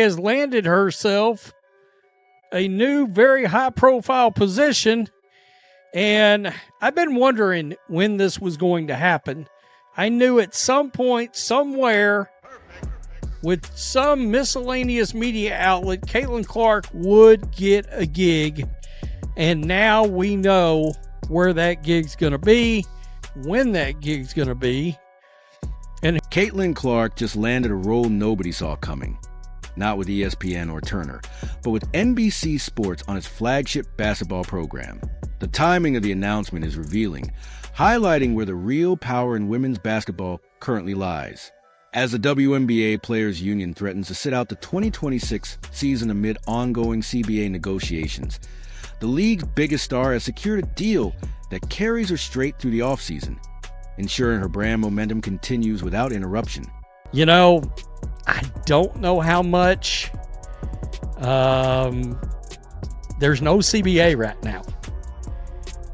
has landed herself a new, very high-profile position, and I've been wondering when this was going to happen. I knew at some point, somewhere, with some miscellaneous media outlet, Caitlin Clark would get a gig, and now we know where that gig's going to be, when that gig's going to be. And Caitlin Clark just landed a role nobody saw coming. Not with ESPN or Turner, but with NBC Sports on its flagship basketball program. The timing of the announcement is revealing, highlighting where the real power in women's basketball currently lies. As the WNBA Players Union threatens to sit out the 2026 season amid ongoing CBA negotiations, the league's biggest star has secured a deal that carries her straight through the offseason, ensuring her brand momentum continues without interruption. You know, I don't know how much. There's no CBA right now.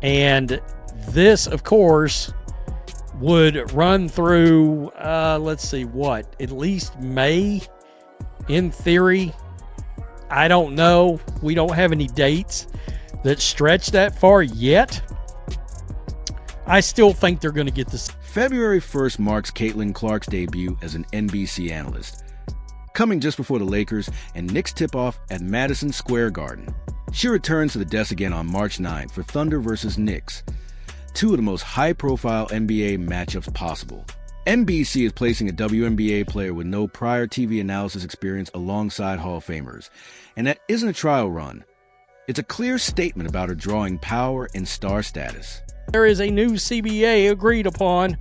And this, of course, would run through, let's see, what? At least May, in theory. I don't know. We don't have any dates that stretch that far yet. I still think they're going to get this. February 1st marks Caitlin Clark's debut as an NBC analyst, coming just before the Lakers and Knicks tip-off at Madison Square Garden. She returns to the desk again on March 9th for Thunder versus Knicks, two of the most high-profile NBA matchups possible. NBC is placing a WNBA player with no prior TV analysis experience alongside Hall of Famers, and that isn't a trial run. It's a clear statement about her drawing power and star status. There is a new CBA agreed upon.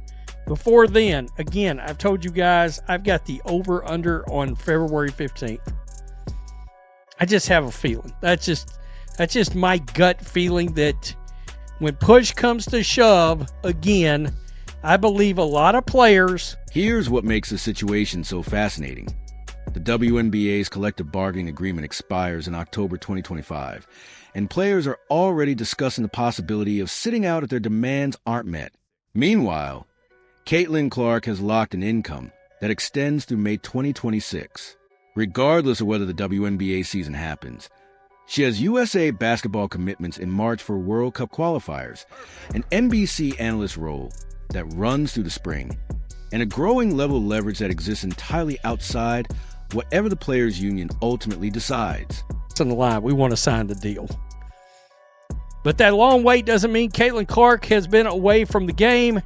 Before then, again, I've told you guys, I've got the over-under on February 15th. I just have a feeling. That's just my gut feeling that when push comes to shove, again, I believe a lot of players. Here's what makes the situation so fascinating. The WNBA's collective bargaining agreement expires in October 2025, and players are already discussing the possibility of sitting out if their demands aren't met. Meanwhile, Caitlin Clark has locked an income that extends through May 2026, regardless of whether the WNBA season happens. She has USA basketball commitments in March for World Cup qualifiers, an NBC analyst role that runs through the spring, and a growing level of leverage that exists entirely outside whatever the Players Union ultimately decides. It's on the line. We want to sign the deal. But that long wait doesn't mean Caitlin Clark has been away from the game.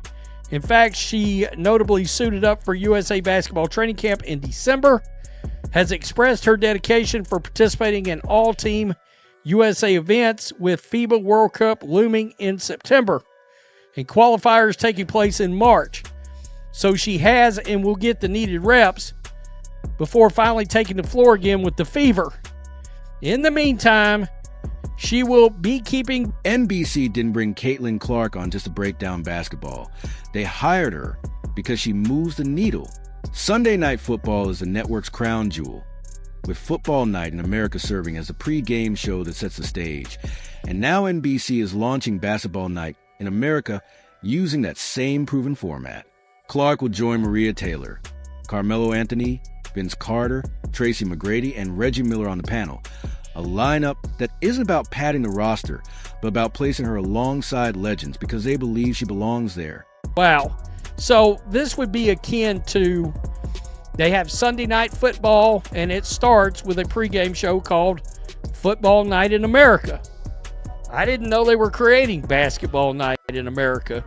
In fact, she notably suited up for USA basketball training camp in December, has expressed her dedication for participating in all-team USA events with FIBA World Cup looming in September and qualifiers taking place in March. So she has and will get the needed reps before finally taking the floor again with the Fever. In the meantime, she will be keeping... NBC didn't bring Caitlin Clark on just to break down basketball. They hired her because she moves the needle. Sunday Night Football is the network's crown jewel, with Football Night in America serving as the pre-game show that sets the stage. And now NBC is launching Basketball Night in America using that same proven format. Clark will join Maria Taylor, Carmelo Anthony, Vince Carter, Tracy McGrady, and Reggie Miller on the panel. A lineup that isn't about padding the roster, but about placing her alongside legends because they believe she belongs there. Wow. So this would be akin to, they have Sunday Night Football, and it starts with a pregame show called Football Night in America. I didn't know they were creating Basketball Night in America,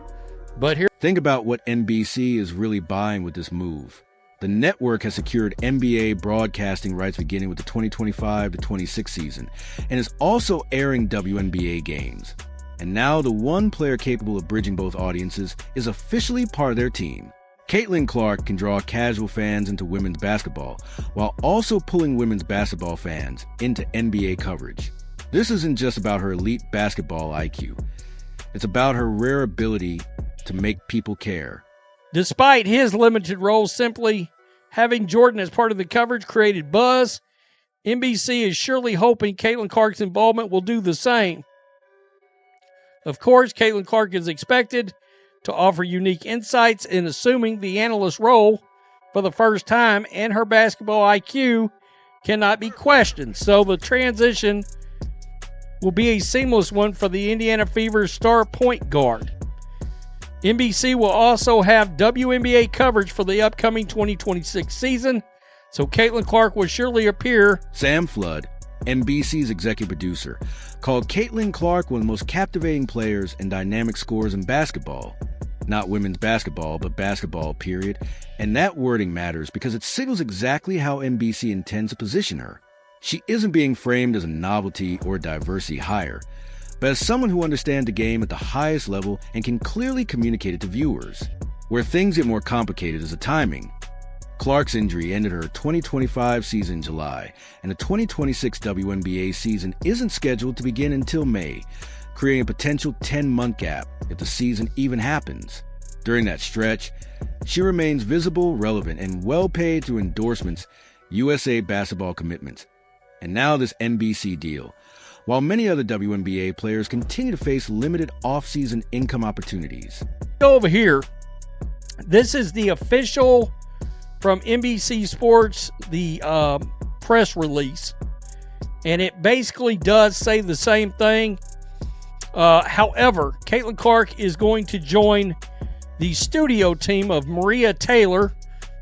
but here... Think about what NBC is really buying with this move. The network has secured NBA broadcasting rights beginning with the 2025-26 season, and is also airing WNBA games. And now the one player capable of bridging both audiences is officially part of their team. Caitlin Clark can draw casual fans into women's basketball, while also pulling women's basketball fans into NBA coverage. This isn't just about her elite basketball IQ. It's about her rare ability to make people care. Despite his limited role, simply having Jordan as part of the coverage created buzz. NBC is surely hoping Caitlin Clark's involvement will do the same. Of course, Caitlin Clark is expected to offer unique insights in assuming the analyst role for the first time, and her basketball IQ cannot be questioned. So the transition will be a seamless one for the Indiana Fever's star point guard. NBC will also have WNBA coverage for the upcoming 2026 season, so Caitlin Clark will surely appear. Sam Flood, NBC's executive producer, called Caitlin Clark one of the most captivating players and dynamic scorers in basketball. Not women's basketball, but basketball, period. And that wording matters because it signals exactly how NBC intends to position her. She isn't being framed as a novelty or diversity hire, but as someone who understands the game at the highest level and can clearly communicate it to viewers. Where things get more complicated is the timing. Clark's injury ended her 2025 season in July, and the 2026 WNBA season isn't scheduled to begin until May, creating a potential 10-month gap if the season even happens. During that stretch, she remains visible, relevant, and well-paid through endorsements, USA basketball commitments, and now this NBC deal, while many other WNBA players continue to face limited off-season income opportunities. Over here, this is the official from NBC Sports, the press release, and it basically does say the same thing. However, Caitlin Clark is going to join the studio team of Maria Taylor.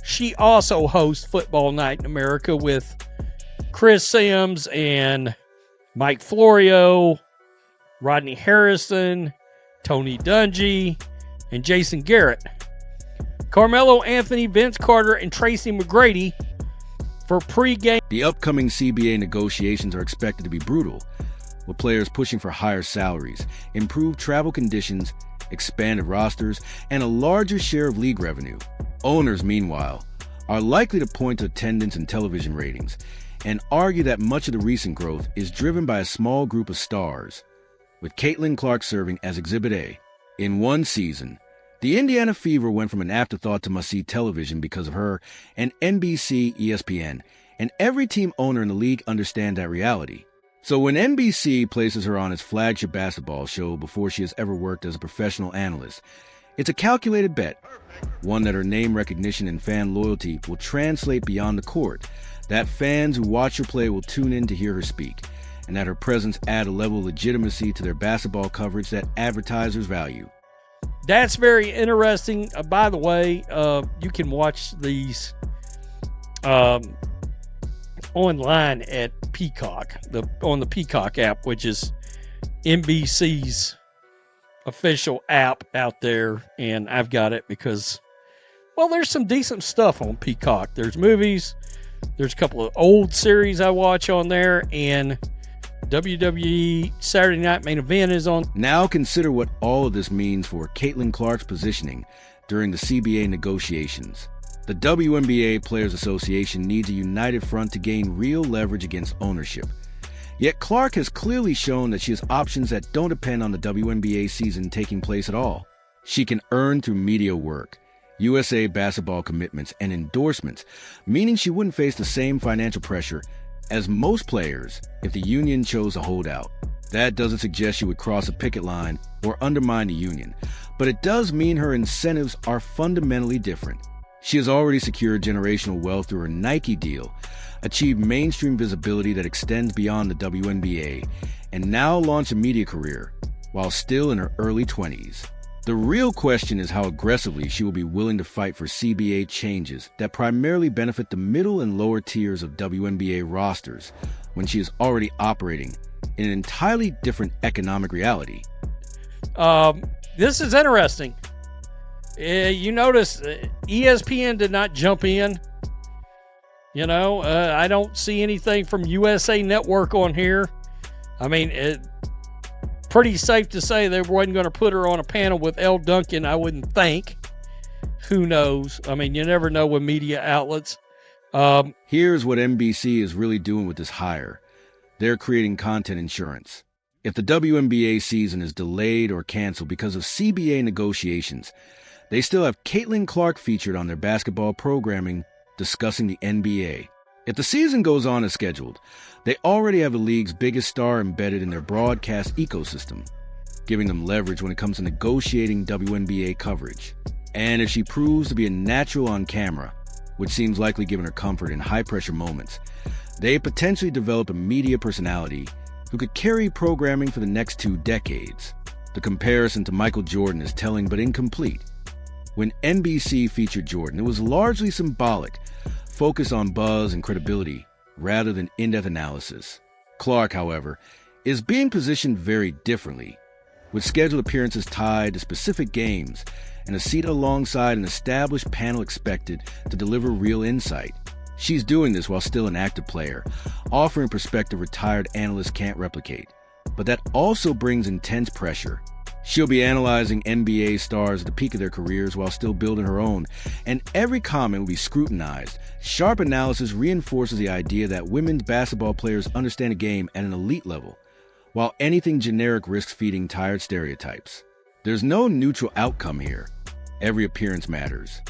She also hosts Football Night in America with Chris Sims and Mike Florio, Rodney Harrison, Tony Dungy, and Jason Garrett. Carmelo Anthony, Vince Carter, and Tracy McGrady for pregame. The upcoming CBA negotiations are expected to be brutal, with players pushing for higher salaries, improved travel conditions, expanded rosters, and a larger share of league revenue. Owners, meanwhile, are likely to point to attendance and television ratings and argue that much of the recent growth is driven by a small group of stars, with Caitlin Clark serving as Exhibit A. In one season, the Indiana Fever went from an afterthought to must-see television because of her and NBC, ESPN, and every team owner in the league understands that reality. So when NBC places her on its flagship basketball show before she has ever worked as a professional analyst, it's a calculated bet, one that her name recognition and fan loyalty will translate beyond the court, that fans who watch her play will tune in to hear her speak, and that her presence add a level of legitimacy to their basketball coverage that advertisers value. That's very interesting. By the way, you can watch these online at Peacock, on the Peacock app, which is NBC's official app out there, and I've got it because, well, there's some decent stuff on Peacock. There's movies, there's a couple of old series I watch on there, and WWE Saturday Night Main Event is on. Now consider what all of this means for Caitlin Clark's positioning during the CBA negotiations. The WNBA Players Association needs a united front to gain real leverage against ownership. Yet Clark has clearly shown that she has options that don't depend on the WNBA season taking place at all. She can earn through media work, USA basketball commitments, and endorsements, meaning she wouldn't face the same financial pressure as most players if the union chose to hold out. That doesn't suggest she would cross a picket line or undermine the union, but it does mean her incentives are fundamentally different. She has already secured generational wealth through her Nike deal, achieved mainstream visibility that extends beyond the WNBA, and now launched a media career while still in her early 20s. The real question is how aggressively she will be willing to fight for CBA changes that primarily benefit the middle and lower tiers of WNBA rosters when she is already operating in an entirely different economic reality. This is interesting. You notice ESPN did not jump in. You know, I don't see anything from USA Network on here. I mean, pretty safe to say they wasn't going to put her on a panel with Elle Duncan, I wouldn't think. Who knows? I mean, you never know with media outlets. Here's what NBC is really doing with this hire. They're creating content insurance. If the WNBA season is delayed or canceled because of CBA negotiations, they still have Caitlin Clark featured on their basketball programming discussing the NBA. If the season goes on as scheduled, they already have the league's biggest star embedded in their broadcast ecosystem, giving them leverage when it comes to negotiating WNBA coverage. And if she proves to be a natural on camera, which seems likely given her comfort in high-pressure moments, They potentially develop a media personality who could carry programming for the next 2 decades. The comparison to Michael Jordan is telling but incomplete. When NBC featured Jordan, it was largely symbolic, focused on buzz and credibility rather than in-depth analysis. Clark, however, is being positioned very differently, with scheduled appearances tied to specific games and a seat alongside an established panel expected to deliver real insight. She's doing this while still an active player, offering perspective retired analysts can't replicate. But that also brings intense pressure. She'll be analyzing NBA stars at the peak of their careers while still building her own, and every comment will be scrutinized. Sharp analysis reinforces the idea that women's basketball players understand a game at an elite level, while anything generic risks feeding tired stereotypes. There's no neutral outcome here. Every appearance matters.